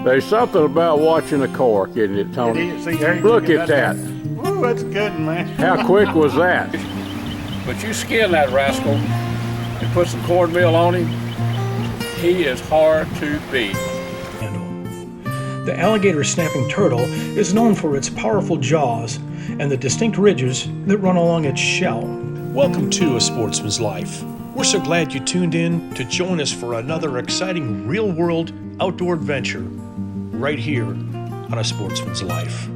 There's something about watching a cork, isn't it, Tony? It is. See, there you Look go. at that. Woo, that's a good one, man. How quick was that? But you skin that rascal and put some cornmeal on him, he is hard to beat. The alligator snapping turtle is known for its powerful jaws and the distinct ridges that run along its shell. Welcome to A Sportsman's Life. We're so glad you tuned in to join us for another exciting real-world outdoor adventure right here on A Sportsman's Life.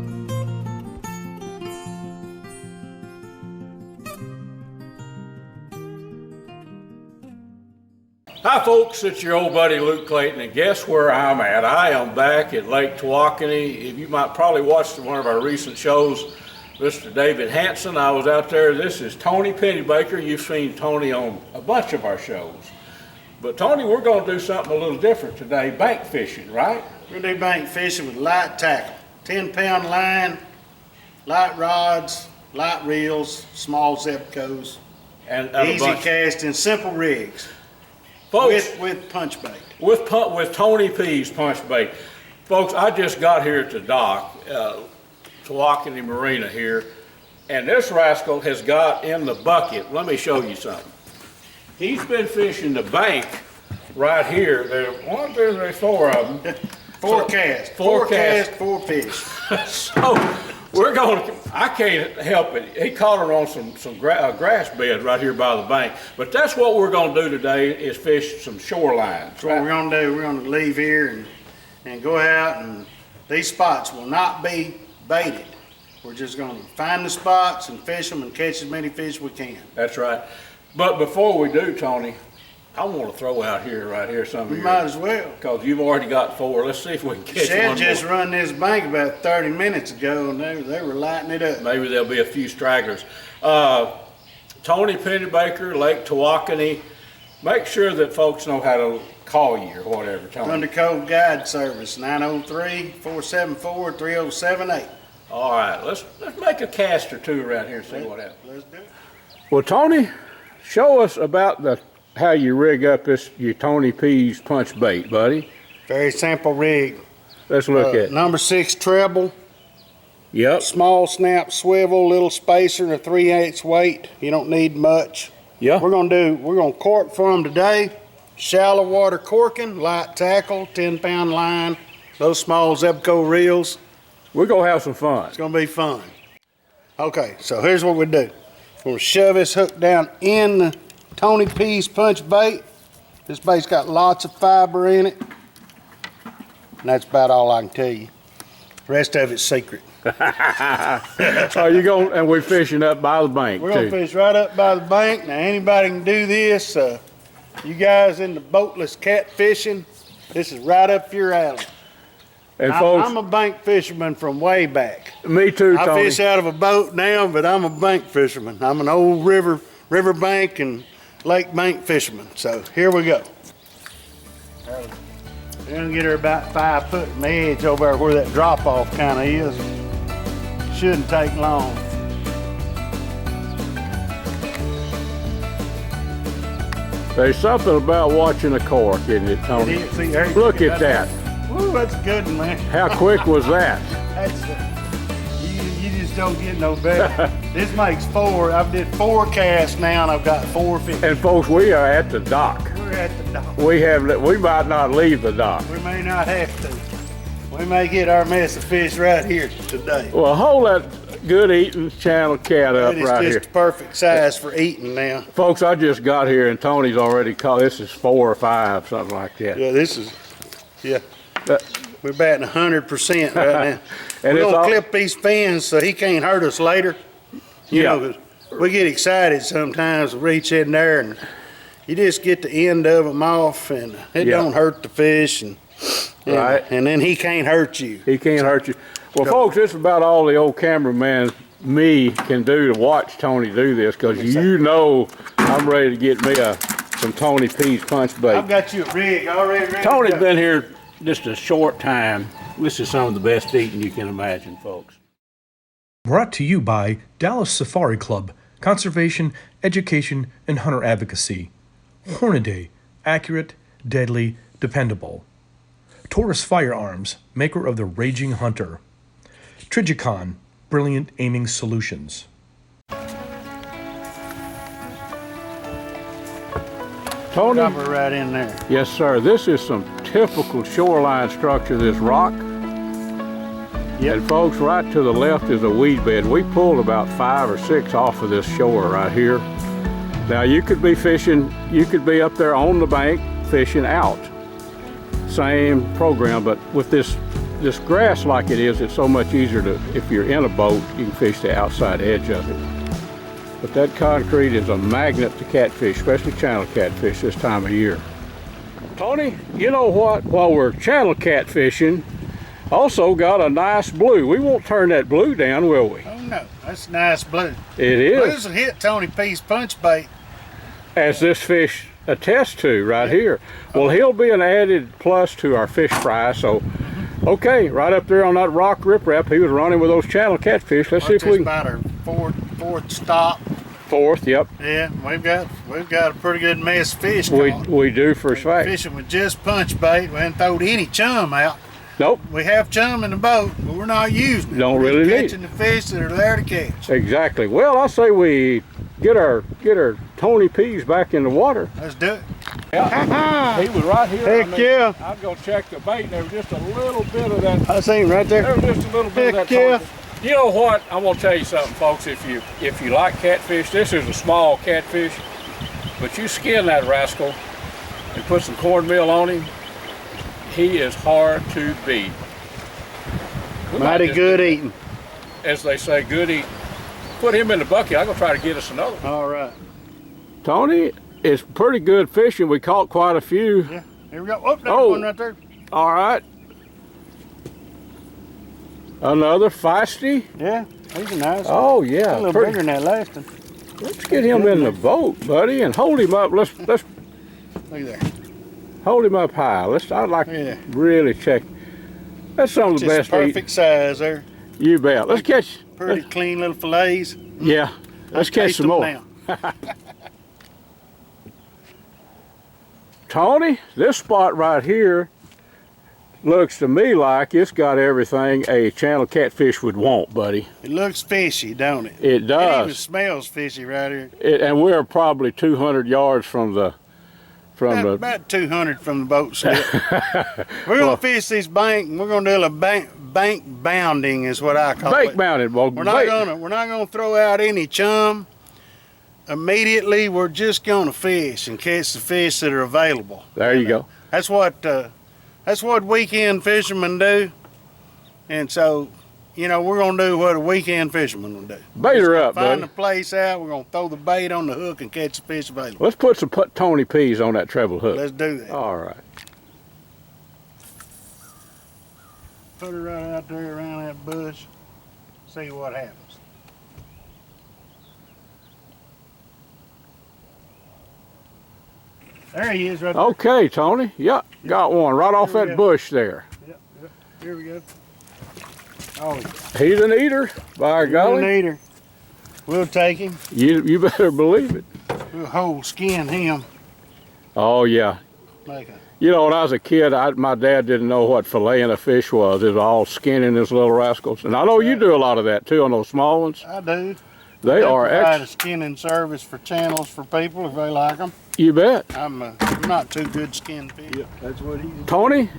Hi folks, it's your old buddy Luke Clayton, and guess where I'm at? I am back at Lake Tawakoni. You might probably watched one of our recent shows, Mr. David Hanson. I was out there. This is Tony Pennebaker. You've seen Tony on a bunch of our shows. But Tony, we're going to do something a little different today, bank fishing, right? We're going to do bank fishing with light tackle. 10-pound line, light rods, light reels, small Zebcos, And easy casting, simple rigs. folks, With punch bait. with Tony P's punch bait. Folks, I just got here at the dock, Tawakoni Marina here, and this rascal has got in the bucket. Let me show you something. He's been fishing the bank right here. There's four of them. Four casts, four fish. So we're going to, I can't help it. He caught her on some grass bed right here by the bank. But that's what we're going to do today is fish some shorelines. That's what we're going to do. We're going to leave here and go out, and these spots will not be baited. We're just going to find the spots and fish them and catch as many fish as we can. That's right. But before we do, Tony, I want to throw out here, right here, some of We your, might as well. because you've already got four. Let's see if we can catch Shad one just more. run this bank about 30 minutes ago, and they were lighting it up. Maybe there'll be a few stragglers. Tony Pennebaker, Lake Tawakoni. Make sure that folks know how to call you or whatever, Tony. Thunder Cove Guide Service, 903-474-3078. All right, let's make a cast or two around here and see what happens. Let's do it. Well, Tony, show us about how you rig up your Tony P's punch bait, buddy. Very simple rig. Let's look at it. Number 6 treble, Yep. small snap swivel, little spacer, and a 3/8 weight. You don't need much. Yeah. We're gonna cork for them today. Shallow water corking, light tackle, 10-pound line, those small Zebco reels. We're gonna have some fun. It's gonna be fun. Okay, so here's what we do. We're gonna shove this hook down in the Tony P's punch bait. This bait's got lots of fiber in it. And that's about all I can tell you. The rest of it's secret. And we're fishing up by the bank We're gonna too. fish right up by the bank. Now anybody can do this. You guys in the boatless catfishing, this is right up your alley. And folks, I'm a bank fisherman from way back. me too, I Tony. fish out of a boat now, but I'm a bank fisherman. I'm an old river bank and lake bank fisherman. So here we go. We're gonna get her about 5 foot in the edge over there where that drop off kind of is. Shouldn't take long. There's something about watching a cork, isn't it, Tony? It is. See, there you Look go. at that. Woo, that's a good one, man. How quick was that? That's you just don't get no better. This makes 4. I've did 4 casts now, and I've got 4 fish. And folks, we are at the dock. We're at the dock. We might not leave the dock. We may not have to. We may get our mess of fish right here today. Well, hold that good eating channel cat up It is right just here. the perfect size for eating now. Folks, I just got here and Tony's already caught, this is 4 or 5, something like that. Yeah, this is, yeah. That- We're batting 100% right now. And We're it's gonna all- clip these fins so he can't hurt us later. You Yeah. know, 'cause we get excited sometimes, reach in there and you just get the end of them off and it Yeah. don't hurt the fish Right. and then he can't hurt you. He can't hurt you. Well, folks, this is about all the old cameraman me can do to watch Tony do this, because you know I'm ready to get me some Tony P's punch bait. I've got you a rig already ready. to Tony's go. been here just a short time. This is some of the best eating you can imagine, folks. Brought to you by Dallas Safari Club, Conservation, Education, and Hunter Advocacy. Hornaday, accurate, deadly, dependable. Taurus Firearms, maker of the Raging Hunter. Trijicon, brilliant aiming solutions. Tony? Cover right in there. Yes, sir. This is some typical shoreline structure, this rock. Yep. And folks, right to the left is a weed bed. We pulled about 5 or 6 off of this shore right here. Now you could be fishing, you could be up there on the bank fishing out. Same program, but with this grass like it is, it's so much easier to, if you're in a boat, you can fish the outside edge of it. But that concrete is a magnet to catfish, especially channel catfish this time of year. Tony, you know what? While we're channel catfishing, also got a nice blue. We won't turn that blue down, will we? Oh no, that's nice blue. It is. Blues will hit Tony P's punch bait. As this fish attests to right here. Well, he'll be an added plus to our fish fry. So, okay, right up there on that rock riprap, he was running with those channel catfish. Let's see if we can. About our fourth stop. Fourth, yep. Yeah, we've got a pretty good mess of fish caught. We do for a fact. Fishing with just punch bait. We haven't thrown any chum out. Nope. We have chum in the boat, but we're not using it. Don't We're really need catching the fish that are there to catch. Exactly. Well, I say we get our Tony P's back in the water. Let's do it. Yeah. He was right here. Heck yeah. I'd go check the bait. There was just a little bit of that. I see him right there. There was just a little bit Heck of that. yeah. Focus. You know what? I'm gonna tell you something, folks. If you like catfish, this is a small catfish, but you skin that rascal and put some cornmeal on him, he is hard to beat. We might Mighty just good do, eating. as they say, good eating. Put him in the bucket. I'm gonna try to get us another one. All right. Tony, it's pretty good fishing. We caught quite a few. Yeah. Here we go. Oh, there's one right there. All right. Another feisty. Yeah, he's a nice one. Oh yeah, A little pretty. bigger than that last one. Let's get him in the boat, buddy, and hold him up. Let's Look at there. hold him up high. I'd like to really check. That's some of the Just best perfect size there. You bet. Let's catch. Pretty clean little fillets. Yeah. Let's catch Taste some them more. now. Tony, this spot right here looks to me like it's got everything a channel catfish would want, buddy. It looks fishy, don't it? It It even does. smells fishy right here. And we're probably 200 yards from the About 200 from the boat slip. We're gonna fish this bank, and we're gonna do a bank bounding, is what I call bank it. mounted. Well, We're not gonna throw out any chum. Immediately, we're just gonna fish and catch the fish that are available. There you go. That's what weekend fishermen do. And so, we're gonna do what a weekend fisherman will do. Bait her up, Find buddy. the place out. We're gonna throw the bait on the hook and catch the fish available. Let's put some Tony P's on that treble hook. Let's do that. All right. Put her right out there around that bush. See what happens. There he is right there. Okay, Tony. Yep, got one right off Here we that go. bush there. Yep. Here we go. Oh, He's an eater, by golly. we'll need her. We'll take him. You better believe it. We'll whole skin him. Oh yeah. Like a, You know, when I was a kid, my dad didn't know what filleting a fish was. It was all skinning his little rascals. And I know you do a lot of that too on those small ones. I do. They are provide a excellent. skinning service for channels for people if they like them. You bet. I'm not too good skinned fish. Yeah, that's what he's. Tony,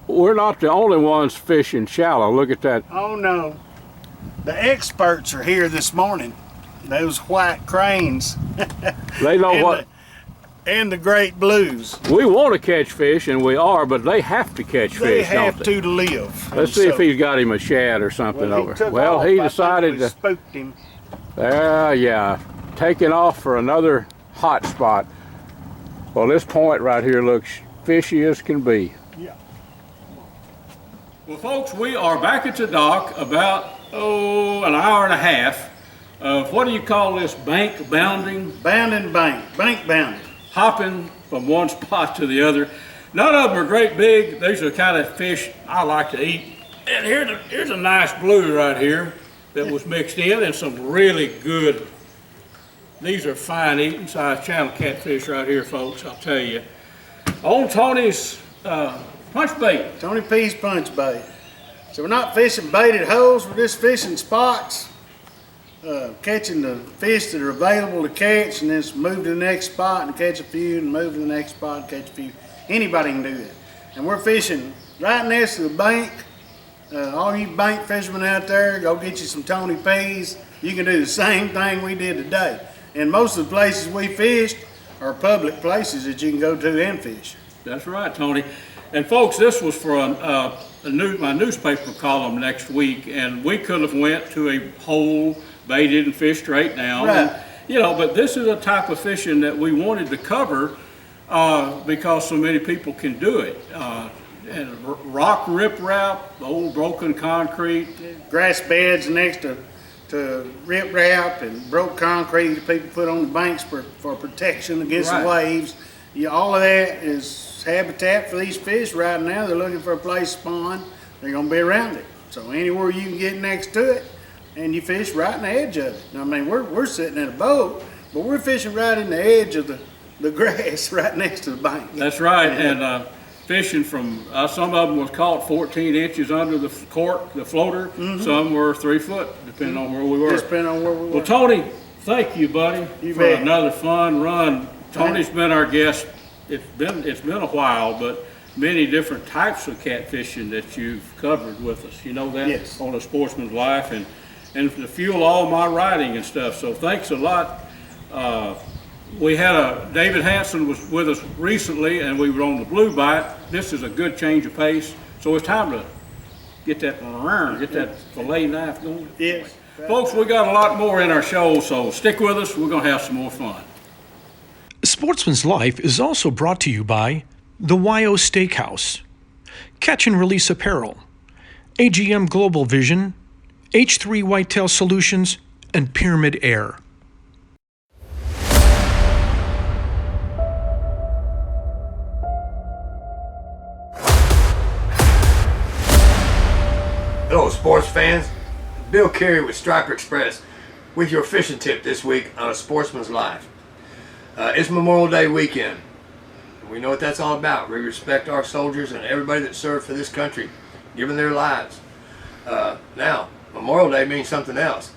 we're not the only ones fishing shallow. Look at that. Oh no, the experts are here this morning. Those white cranes. They know what. And the great blues. We want to catch fish, and we are, but they have to catch They fish, have don't they? to live. Let's see if he's got him a shad or something over. Well, he decided to. Spooked him. Yeah, taking off for another hot spot. Well, this point right here looks fishy as can be. Yeah. Well, folks, we are back at the dock about, an hour and a half of, what do you call this, bank bounding? Bank bounding. Hopping from one spot to the other. None of them are great big. These are the kind of fish I like to eat. And here's a nice blue right here that was mixed in, and some really good. These are fine eating size channel catfish right here, folks, I'll tell you. On Tony's Punch bait. Tony P's punch bait. So we're not fishing baited holes, we're just fishing spots, catching the fish that are available to catch, and then move to the next spot and catch a few, and move to the next spot and catch a few. Anybody can do that. And we're fishing right next to the bank. All you bank fishermen out there, go get you some Tony P's. You can do the same thing we did today. And most of the places we fished are public places that you can go to and fish. That's right, Tony. And folks, this was for my newspaper column next week, and we could have went to a hole, baited and fished straight down. Right. And, but this is a type of fishing that we wanted to cover because so many people can do it. And rock riprap, old broken concrete. Grass beds next to riprap and broke concrete that people put on the banks for protection against Right. the waves. All of that is habitat for these fish right now. They're looking for a place to spawn. They're going to be around it. So anywhere you can get next to it, and you fish right in the edge of it. I mean, we're sitting in a boat, but we're fishing right in the edge of the grass right next to the bank. That's right. And fishing from, some of them was caught 14 inches under the cork, the floater. Mm-hmm. Some were 3 foot, depending on where we were. Just depending on where we were. Well, Tony, thank you, buddy, You for bet. another fun run. Tony's been our guest. It's been a while, but many different types of catfishing that you've covered with us. You know that? Yes. On A Sportsman's Life, and to fuel all my writing and stuff. So thanks a lot. We had David Hansen was with us recently, and we were on the Blue Bite. This is a good change of pace. So it's time to get that fillet knife going. Yes. Folks, we got a lot more in our show, so stick with us. We're going to have some more fun. Sportsman's Life is also brought to you by the YO Steakhouse, Catch and Release Apparel, AGM Global Vision, H3 Whitetail Solutions, and Pyramid Air. Hello, sports fans. Bill Carey with Striper Express with your fishing tip this week on A Sportsman's Life. It's Memorial Day weekend. We know what that's all about. We respect our soldiers and everybody that served for this country, giving their lives. Now, Memorial Day means something else.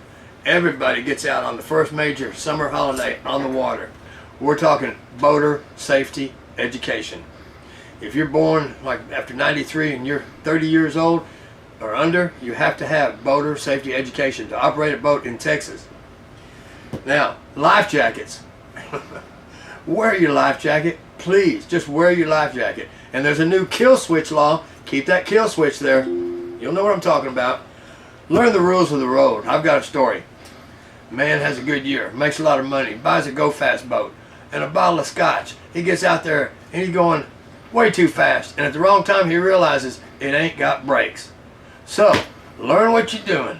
Everybody gets out on the first major summer holiday on the water. We're talking boater safety education. If you're born like after 93 and you're 30 years old or under, you have to have boater safety education to operate a boat in Texas. Now, life jackets. Wear your life jacket, please. Just wear your life jacket. And there's a new kill switch law. Keep that kill switch there. You'll know what I'm talking about. Learn the rules of the road. I've got a story. Man has a good year, makes a lot of money, buys a go fast boat and a bottle of scotch. He gets out there and he's going way too fast, and at the wrong time he realizes it ain't got brakes. So, learn what you're doing.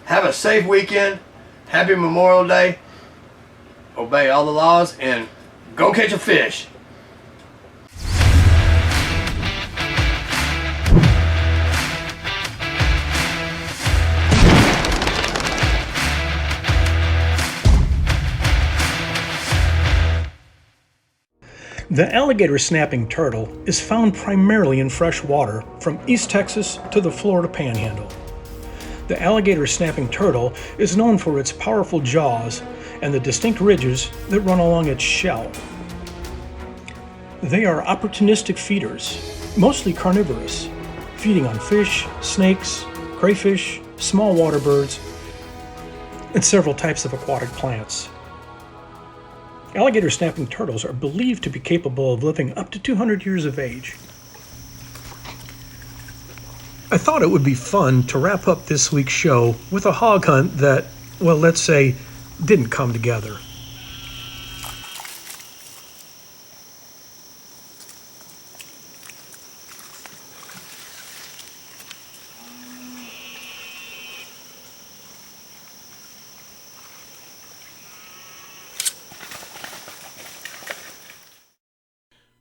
Have a safe weekend. Happy Memorial Day. Obey all the laws and go catch a fish. The alligator snapping turtle is found primarily in fresh water from East Texas to the Florida Panhandle. The alligator snapping turtle is known for its powerful jaws and the distinct ridges that run along its shell. They are opportunistic feeders, mostly carnivorous, feeding on fish, snakes, crayfish, small water birds, and several types of aquatic plants. Alligator snapping turtles are believed to be capable of living up to 200 years of age. I thought it would be fun to wrap up this week's show with a hog hunt that, well, let's say, didn't come together.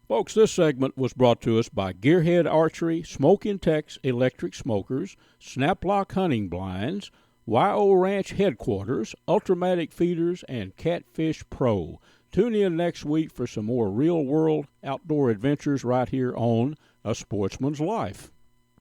Folks, this segment was brought to us by Gearhead Archery, Smoke Intex Electric Smokers, Snaplock Hunting Blinds, YO Ranch Headquarters, Ultramatic Feeders, and Catfish Pro. Tune in next week for some more real-world outdoor adventures right here on A Sportsman's Life.